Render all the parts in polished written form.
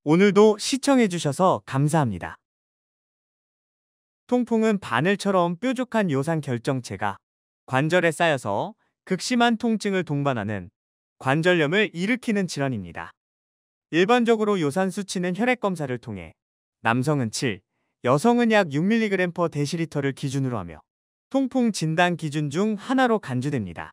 오늘도 시청해주셔서 감사합니다. 통풍은 바늘처럼 뾰족한 요산 결정체가 관절에 쌓여서 극심한 통증을 동반하는 관절염을 일으키는 질환입니다. 일반적으로 요산 수치는 혈액 검사를 통해 남성은 7, 여성은 약 6mg/dl를 기준으로 하며 통풍 진단 기준 중 하나로 간주됩니다.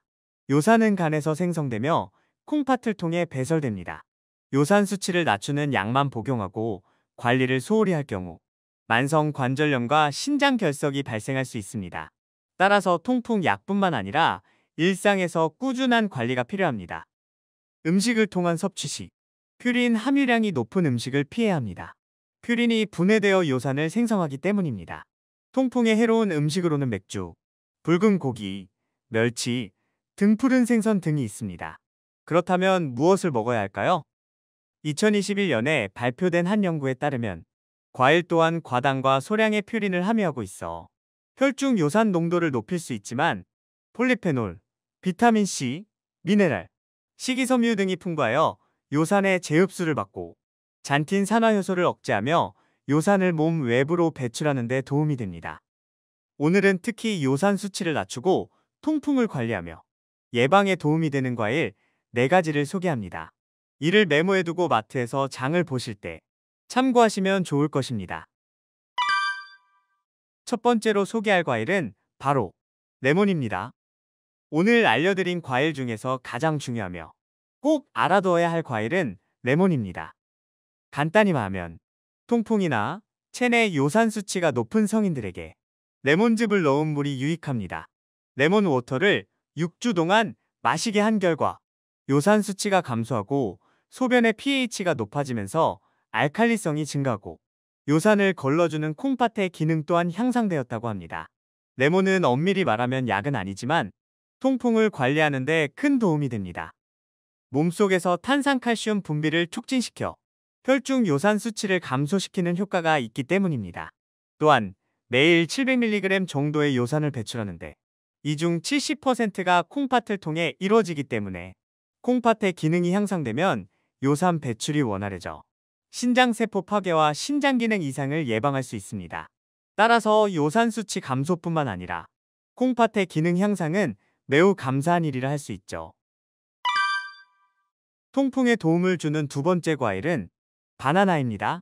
요산은 간에서 생성되며 콩팥을 통해 배설됩니다. 요산 수치를 낮추는 약만 복용하고 관리를 소홀히 할 경우 만성 관절염과 신장 결석이 발생할 수 있습니다. 따라서 통풍 약뿐만 아니라 일상에서 꾸준한 관리가 필요합니다. 음식을 통한 섭취 시 퓨린 함유량이 높은 음식을 피해야 합니다. 퓨린이 분해되어 요산을 생성하기 때문입니다. 통풍에 해로운 음식으로는 맥주, 붉은 고기, 멸치, 등푸른 생선 등이 있습니다. 그렇다면 무엇을 먹어야 할까요? 2021년에 발표된 한 연구에 따르면 과일 또한 과당과 소량의 퓨린을 함유하고 있어 혈중 요산 농도를 높일 수 있지만 폴리페놀, 비타민C, 미네랄, 식이섬유 등이 풍부하여 요산의 재흡수를 막고 잔틴 산화효소를 억제하며 요산을 몸 외부로 배출하는 데 도움이 됩니다. 오늘은 특히 요산 수치를 낮추고 통풍을 관리하며 예방에 도움이 되는 과일 4가지를 소개합니다. 이를 메모해두고 마트에서 장을 보실 때 참고하시면 좋을 것입니다. 첫 번째로 소개할 과일은 바로 레몬입니다. 오늘 알려드린 과일 중에서 가장 중요하며 꼭 알아둬야 할 과일은 레몬입니다. 간단히 말하면 통풍이나 체내 요산 수치가 높은 성인들에게 레몬즙을 넣은 물이 유익합니다. 레몬 워터를 6주 동안 마시게 한 결과 요산 수치가 감소하고 소변의 pH가 높아지면서 알칼리성이 증가하고 요산을 걸러주는 콩팥의 기능 또한 향상되었다고 합니다. 레몬은 엄밀히 말하면 약은 아니지만 통풍을 관리하는 데 큰 도움이 됩니다. 몸속에서 탄산칼슘 분비를 촉진시켜 혈중 요산 수치를 감소시키는 효과가 있기 때문입니다. 또한 매일 700mg 정도의 요산을 배출하는데 이 중 70%가 콩팥을 통해 이루어지기 때문에 콩팥의 기능이 향상되면 요산 배출이 원활해져 신장세포 파괴와 신장기능 이상을 예방할 수 있습니다. 따라서 요산 수치 감소뿐만 아니라 콩팥의 기능 향상은 매우 감사한 일이라 할 수 있죠. 통풍에 도움을 주는 두 번째 과일은 바나나입니다.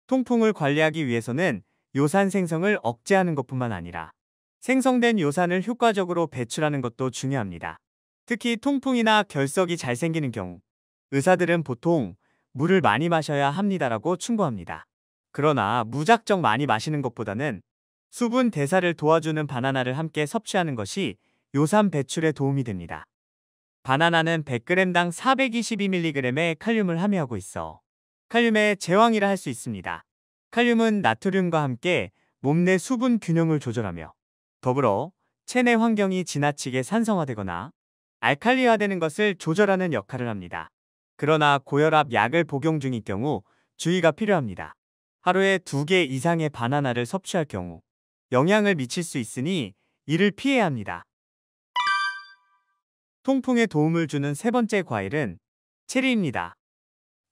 통풍을 관리하기 위해서는 요산 생성을 억제하는 것뿐만 아니라 생성된 요산을 효과적으로 배출하는 것도 중요합니다. 특히 통풍이나 결석이 잘 생기는 경우 의사들은 보통 물을 많이 마셔야 합니다라고 충고합니다. 그러나 무작정 많이 마시는 것보다는 수분 대사를 도와주는 바나나를 함께 섭취하는 것이 요산 배출에 도움이 됩니다. 바나나는 100g당 422mg의 칼륨을 함유하고 있어 칼륨의 제왕이라 할 수 있습니다. 칼륨은 나트륨과 함께 몸 내 수분 균형을 조절하며 더불어 체내 환경이 지나치게 산성화되거나 알칼리화되는 것을 조절하는 역할을 합니다. 그러나 고혈압 약을 복용 중일 경우 주의가 필요합니다. 하루에 2개 이상의 바나나를 섭취할 경우 영향을 미칠 수 있으니 이를 피해야 합니다. 통풍에 도움을 주는 세 번째 과일은 체리입니다.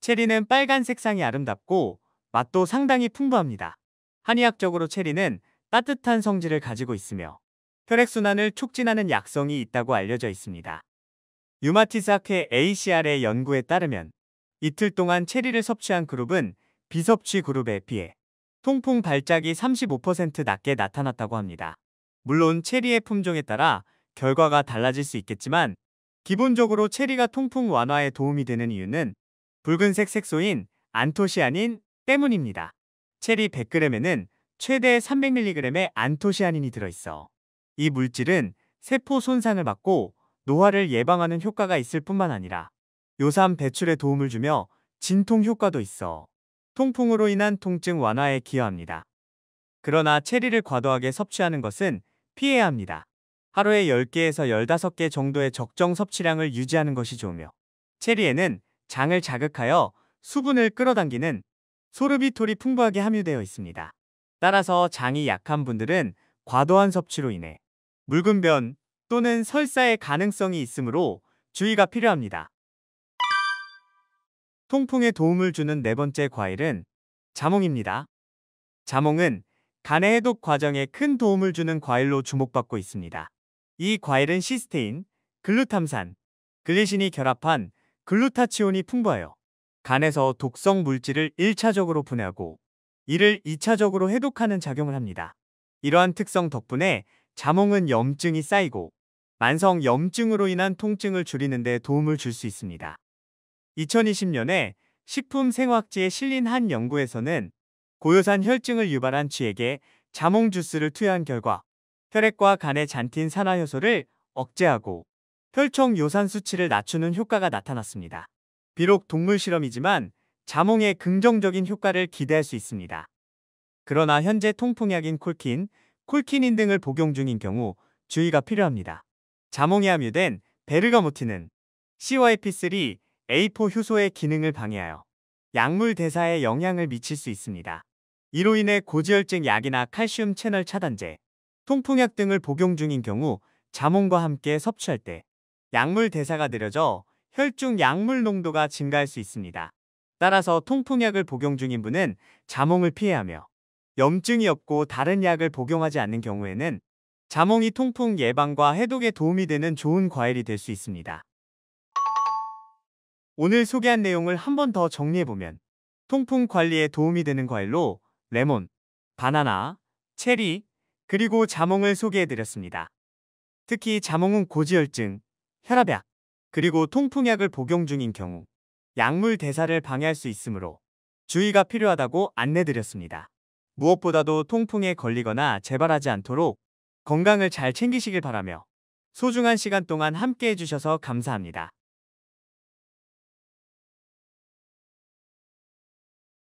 체리는 빨간 색상이 아름답고 맛도 상당히 풍부합니다. 한의학적으로 체리는 따뜻한 성질을 가지고 있으며 혈액순환을 촉진하는 약성이 있다고 알려져 있습니다. 유마티사케 ACR의 연구에 따르면 이틀 동안 체리를 섭취한 그룹은 비섭취 그룹에 비해 통풍 발작이 35% 낮게 나타났다고 합니다. 물론 체리의 품종에 따라 결과가 달라질 수 있겠지만 기본적으로 체리가 통풍 완화에 도움이 되는 이유는 붉은색 색소인 안토시아닌 때문입니다. 체리 100g에는 최대 300mg의 안토시아닌이 들어있어 이 물질은 세포 손상을 막고 노화를 예방하는 효과가 있을 뿐만 아니라 요산 배출에 도움을 주며 진통 효과도 있어 통풍으로 인한 통증 완화에 기여합니다. 그러나 체리를 과도하게 섭취하는 것은 피해야 합니다. 하루에 10개에서 15개 정도의 적정 섭취량을 유지하는 것이 좋으며 체리에는 장을 자극하여 수분을 끌어당기는 소르비톨이 풍부하게 함유되어 있습니다. 따라서 장이 약한 분들은 과도한 섭취로 인해 묽은 변 또는 설사의 가능성이 있으므로 주의가 필요합니다. 통풍에 도움을 주는 네 번째 과일은 자몽입니다. 자몽은 간의 해독 과정에 큰 도움을 주는 과일로 주목받고 있습니다. 이 과일은 시스테인, 글루탐산, 글리신이 결합한 글루타치온이 풍부하여 간에서 독성 물질을 1차적으로 분해하고 이를 2차적으로 해독하는 작용을 합니다. 이러한 특성 덕분에 자몽은 염증이 쌓이고 만성 염증으로 인한 통증을 줄이는 데 도움을 줄 수 있습니다. 2020년에 식품생화학지에 실린 한 연구에서는 고요산 혈증을 유발한 쥐에게 자몽 주스를 투여한 결과 혈액과 간의 잔틴 산화효소를 억제하고 혈청 요산 수치를 낮추는 효과가 나타났습니다. 비록 동물 실험이지만 자몽의 긍정적인 효과를 기대할 수 있습니다. 그러나 현재 통풍약인 콜키닌 등을 복용 중인 경우 주의가 필요합니다. 자몽에 함유된 베르가모틴은 CYP3, A4 효소의 기능을 방해하여 약물 대사에 영향을 미칠 수 있습니다. 이로 인해 고지혈증 약이나 칼슘 채널 차단제, 통풍약 등을 복용 중인 경우 자몽과 함께 섭취할 때 약물 대사가 느려져 혈중 약물 농도가 증가할 수 있습니다. 따라서 통풍약을 복용 중인 분은 자몽을 피해야 하며 염증이 없고 다른 약을 복용하지 않는 경우에는 자몽이 통풍 예방과 해독에 도움이 되는 좋은 과일이 될 수 있습니다. 오늘 소개한 내용을 한 번 더 정리해보면 통풍 관리에 도움이 되는 과일로 레몬, 바나나, 체리, 그리고 자몽을 소개해드렸습니다. 특히 자몽은 고지혈증, 혈압약, 그리고 통풍약을 복용 중인 경우 약물 대사를 방해할 수 있으므로 주의가 필요하다고 안내드렸습니다. 무엇보다도 통풍에 걸리거나 재발하지 않도록 건강을 잘 챙기시길 바라며 소중한 시간 동안 함께 해주셔서 감사합니다.